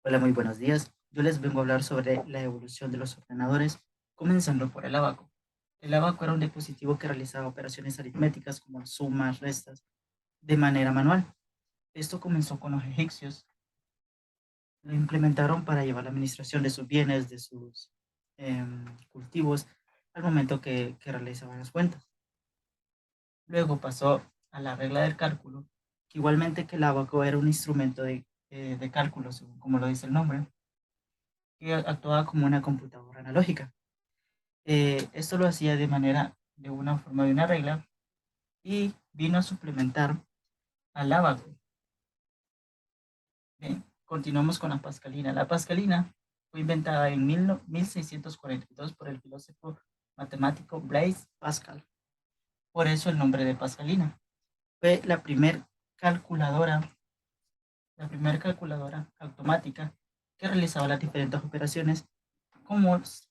Hola, muy buenos días. Yo les vengo a hablar sobre la evolución de los ordenadores, comenzando por el ábaco. El ábaco era un dispositivo que realizaba operaciones aritméticas como sumas, restas, de manera manual. Esto comenzó con los egipcios. Lo implementaron para llevar la administración de sus bienes, de sus cultivos, al momento que realizaban las cuentas. Luego pasó a la regla del cálculo, que igualmente que el ábaco era un instrumento de cálculo, según como lo dice el nombre, que actuaba como una computadora analógica. Esto lo hacía de una forma de una regla y vino a suplementar al ábaco. Bien, continuamos con la pascalina. La pascalina fue inventada en 1642 por el filósofo matemático Blaise Pascal. Por eso el nombre de pascalina. Fue la primera calculadora automática que realizaba las diferentes operaciones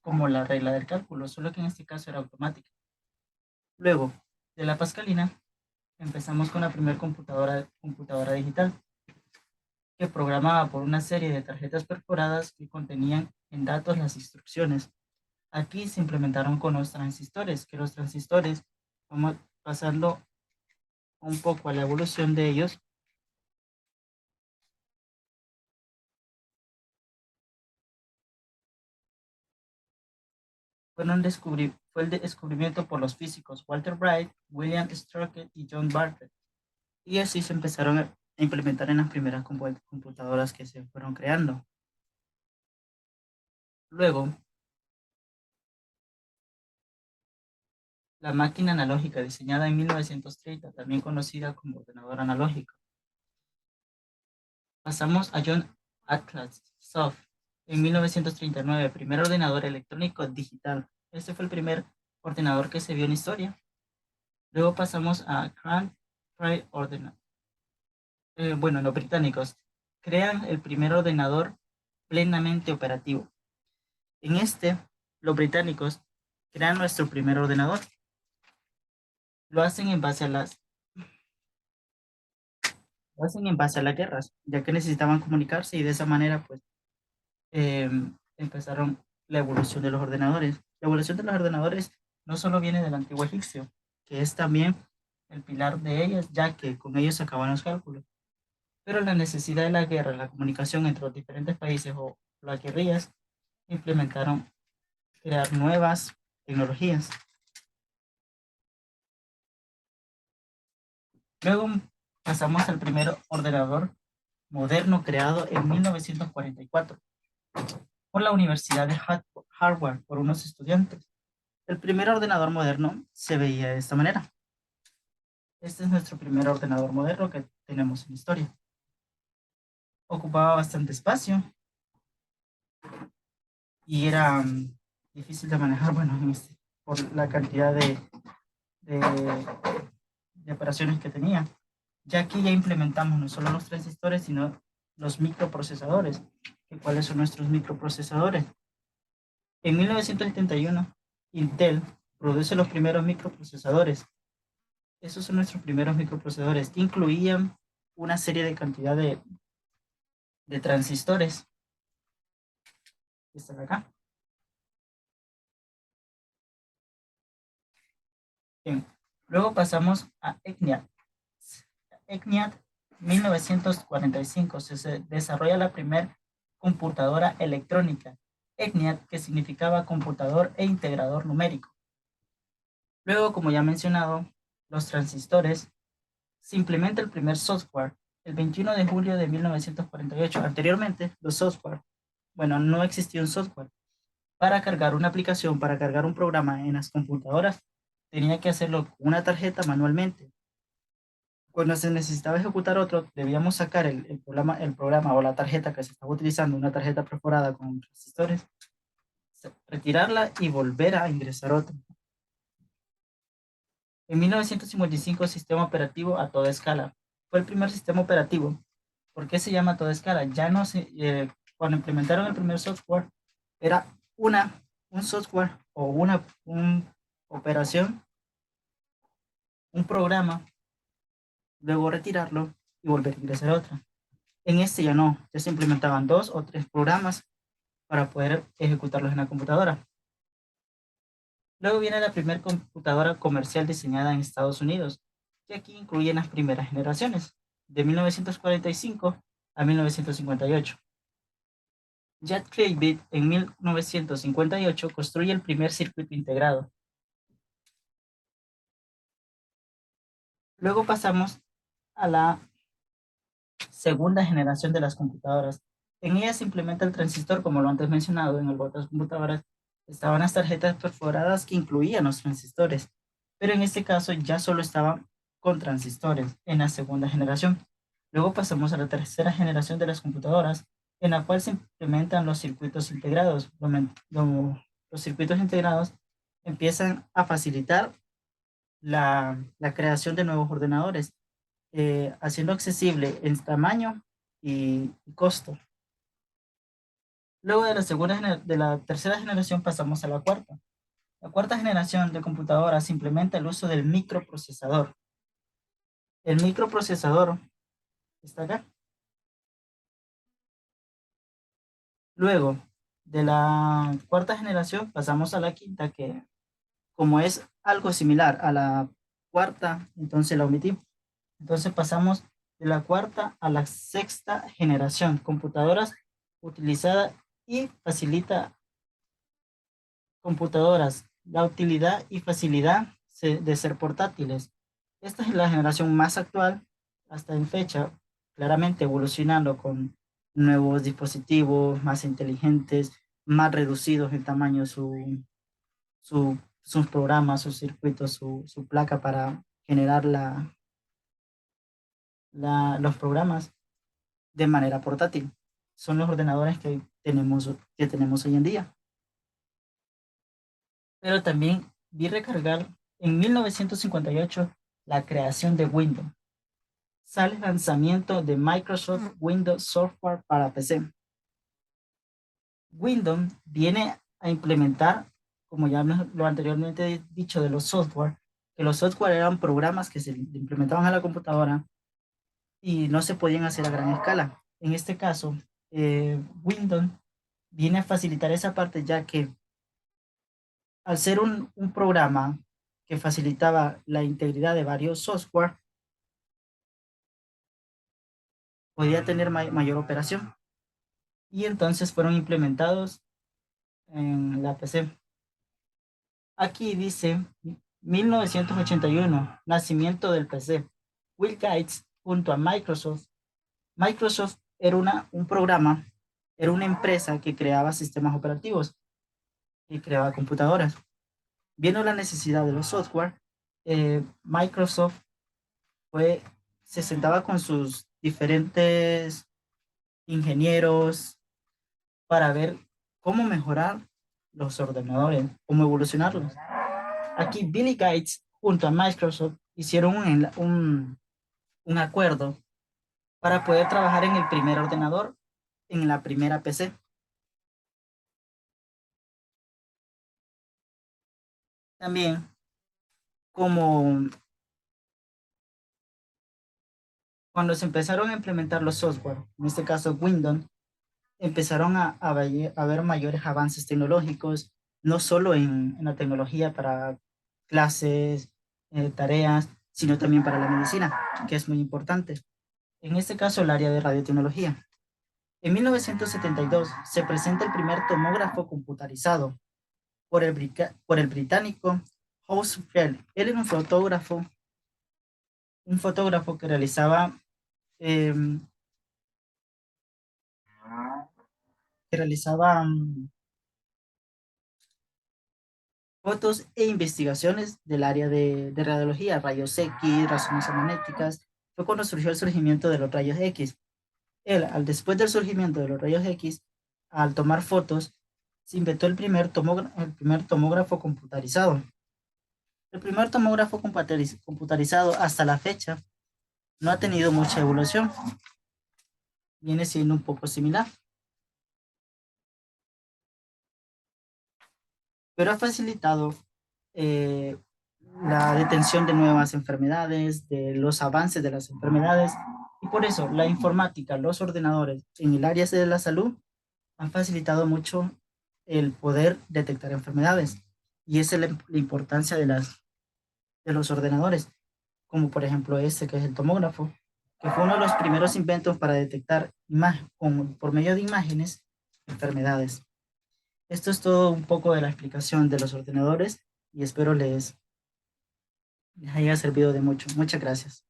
como la regla del cálculo, solo que en este caso era automática. Luego de la pascalina, empezamos con la primera computadora digital, que programaba por una serie de tarjetas perforadas que contenían en datos las instrucciones. Aquí se implementaron con los transistores, que los transistores, vamos pasando un poco a la evolución de ellos, fue el descubrimiento por los físicos Walter Bright, William Stroke y John Bartlett. Y así se empezaron a implementar en las primeras computadoras que se fueron creando. Luego, la máquina analógica diseñada en 1930, también conocida como ordenador analógico. Pasamos a John Atlas Soft en 1939, primer ordenador electrónico digital. Este fue el primer ordenador que se vio en historia. Luego pasamos a Crank Fry Ordenador. Los británicos crean el primer ordenador plenamente operativo. En este, los británicos crean nuestro primer ordenador. Lo hacen en base a las guerras, ya que necesitaban comunicarse y de esa manera, pues, empezaron la evolución de los ordenadores. La evolución de los ordenadores no solo viene del antiguo egipcio, que es también el pilar de ellas, ya que con ellos se acaban los cálculos. Pero la necesidad de la guerra, la comunicación entre los diferentes países o las guerrillas, implementaron crear nuevas tecnologías. Luego pasamos al primer ordenador moderno creado en 1944 por la Universidad de Harvard por unos estudiantes. El primer ordenador moderno se veía de esta manera. Este es nuestro primer ordenador moderno que tenemos en historia. Ocupaba bastante espacio y era difícil de manejar, por la cantidad de, de operaciones que tenía. Ya aquí ya implementamos no solo los transistores, sino los microprocesadores. ¿Cuáles son nuestros microprocesadores? En 1971, Intel produce los primeros microprocesadores. Esos son nuestros primeros microprocesadores. Incluían una serie de cantidad de transistores. Están acá. Bien. Luego pasamos a ECNIAC. ECNIAC 1945 se desarrolla la primera computadora electrónica. ECNIAC, que significaba computador e integrador numérico. Luego, como ya mencionado, los transistores, se implementa el primer software el 21 de julio de 1948. Anteriormente, los software, no existía un software. Para cargar una aplicación, para cargar un programa en las computadoras, tenía que hacerlo con una tarjeta manualmente. Cuando se necesitaba ejecutar otro, debíamos sacar el programa o la tarjeta que se estaba utilizando, una tarjeta perforada con transistores, retirarla y volver a ingresar otro. En 1955, sistema operativo a toda escala. Fue el primer sistema operativo. ¿Por qué se llama a toda escala? Cuando implementaron el primer software, era un software o una operación, un programa, luego retirarlo y volver a ingresar a otra. En este ya no, ya se implementaban 2 o 3 programas para poder ejecutarlos en la computadora. Luego viene la primera computadora comercial diseñada en Estados Unidos, que aquí incluyen las primeras generaciones, de 1945 a 1958. Jack Claybit en 1958 construye el primer circuito integrado. Luego pasamos a la segunda generación de las computadoras. En ella se implementa el transistor, como lo antes mencionado. En otras computadoras estaban las tarjetas perforadas que incluían los transistores, pero en este caso ya solo estaban con transistores en la segunda generación. Luego pasamos a la tercera generación de las computadoras, en la cual se implementan los circuitos integrados. Los circuitos integrados empiezan a facilitar la creación de nuevos ordenadores, haciendo accesible en tamaño y costo. Luego de la tercera generación pasamos a la cuarta. La cuarta generación de computadoras implementa el uso del microprocesador. El microprocesador está acá. Luego de la cuarta generación pasamos a la quinta, que como es algo similar a la cuarta, entonces la omití. Entonces pasamos de la cuarta a la sexta generación, computadoras utilizadas y facilita computadoras, la utilidad y facilidad de ser portátiles. Esta es la generación más actual hasta en fecha, claramente evolucionando con nuevos dispositivos más inteligentes, más reducidos en tamaño sus programas, sus circuitos, su placa para generar los programas de manera portátil. Son los ordenadores que tenemos hoy en día. Pero también vi recargar en 1958 la creación de Windows. Sale el lanzamiento de Microsoft Windows Software para PC. Windows viene a implementar, como ya lo anteriormente he dicho de los software, que los software eran programas que se implementaban a la computadora y no se podían hacer a gran escala. En este caso, Windows viene a facilitar esa parte, ya que al ser un programa que facilitaba la integridad de varios software, podía tener mayor operación. Y entonces fueron implementados en la PC. Aquí dice 1981, nacimiento del PC. Bill Gates junto a Microsoft. Microsoft era un programa, era una empresa que creaba sistemas operativos y creaba computadoras. Viendo la necesidad de los software, Microsoft se sentaba con sus diferentes ingenieros para ver cómo mejorar los ordenadores, cómo evolucionarlos. Aquí Billy Gates junto a Microsoft hicieron un acuerdo para poder trabajar en el primer ordenador, en la primera PC. También, como cuando se empezaron a implementar los software, en este caso Windows, empezaron a ver mayores avances tecnológicos, no solo en la tecnología para clases, tareas, sino también para la medicina, que es muy importante. En este caso, el área de radiotecnología. En 1972 se presenta el primer tomógrafo computarizado por el británico Housefeld. Él era un fotógrafo que eh, realizaba fotos e investigaciones del área de radiología, rayos X, resonancias magnéticas. Fue cuando surgió el surgimiento de los rayos X. Después del surgimiento de los rayos X, al tomar fotos, se inventó el primer tomógrafo computarizado. El primer tomógrafo computarizado hasta la fecha no ha tenido mucha evolución. Viene siendo un poco similar, pero ha facilitado eh, la detención de nuevas enfermedades, de los avances de las enfermedades Y por eso la informática, los ordenadores en el área de la salud han facilitado mucho el poder detectar enfermedades. Y esa es la importancia de los ordenadores, como por ejemplo este que es el tomógrafo, que fue uno de los primeros inventos para detectar por medio de imágenes enfermedades. Esto es todo un poco de la explicación de los ordenadores y espero les haya servido de mucho. Muchas gracias.